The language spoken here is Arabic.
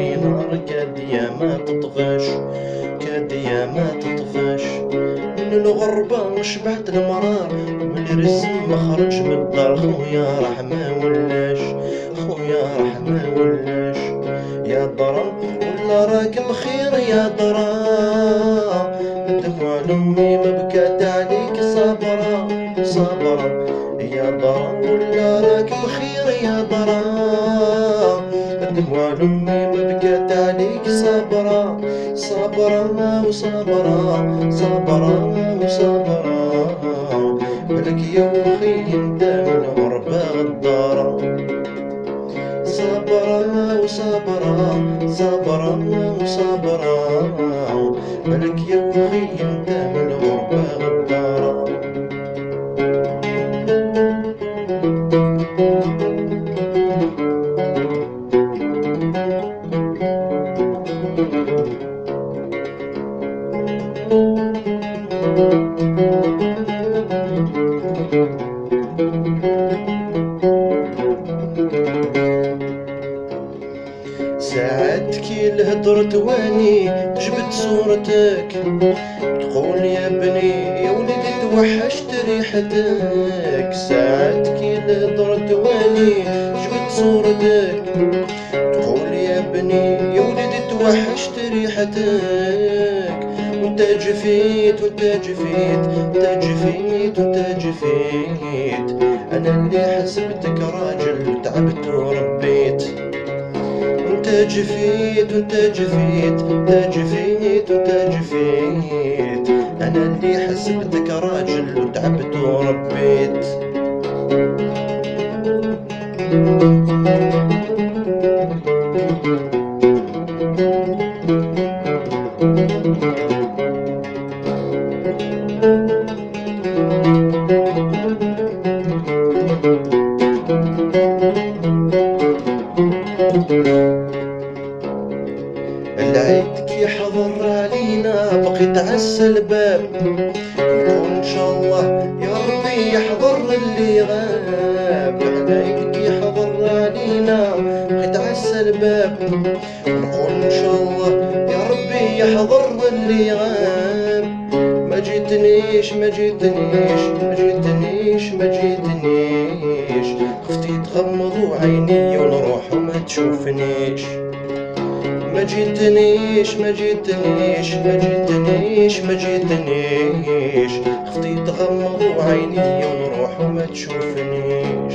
روحي نار كاد يا ما تطفاش، كاد يا ما تطفاش. من الغربة شبعت المرار، من الرسم ما خرج من الدار. خويا راح ما ولاش، خويا راح ما ولاش. يا درا ولا راك الخير يا درا، دموع لامي ما بكات عليك صابرة صابرة. يا درا ولا راك الخير يا درا، دموع لامي ما بكات عليك صابرة صابرة وصابرة صابرة وصابرة. بالك يا وخي انت من غربة غدارة، صابرة وصابرة صابرة وصابرة. بالك يا وخي انت من غربة غدارة. ساعات كي الهدر تواني جبت صورتك، تقول يا بني يا ولدي توحشت ريحتك. ساعات كي الهدر تواني جبت صورتك، تقول يا بني يا ولدي توحشت ريحتك. وانت جفيت وانت جفيت وانت جفيت وانت جفيت. انا اللي حسبتك راجل تعبت وربيت. وانت جفيت وانت جفيت وانت جفيت وانت جفيت. انا اللي حسبتك راجل وتعبت وربيت. العيد كي حضر علينا بقيت عسى الباب، نقول ان شاء الله يا ربي يحضر اللي غاب. العيد كي حضر علينا بقيت عسى الباب، نقول ان شاء الله يا ربي يحضر اللي غاب. ما جيتنيش ما جيتنيش ما جيتنيش ما جيتنيش. خفتي تغمضوا عيني ونروح وما تشوفنيش. ما جيتنيش ما جيتنيش ما جيتنيش ما جيتنيش. خفتي تغمضوا عيني ونروح وما تشوفنيش.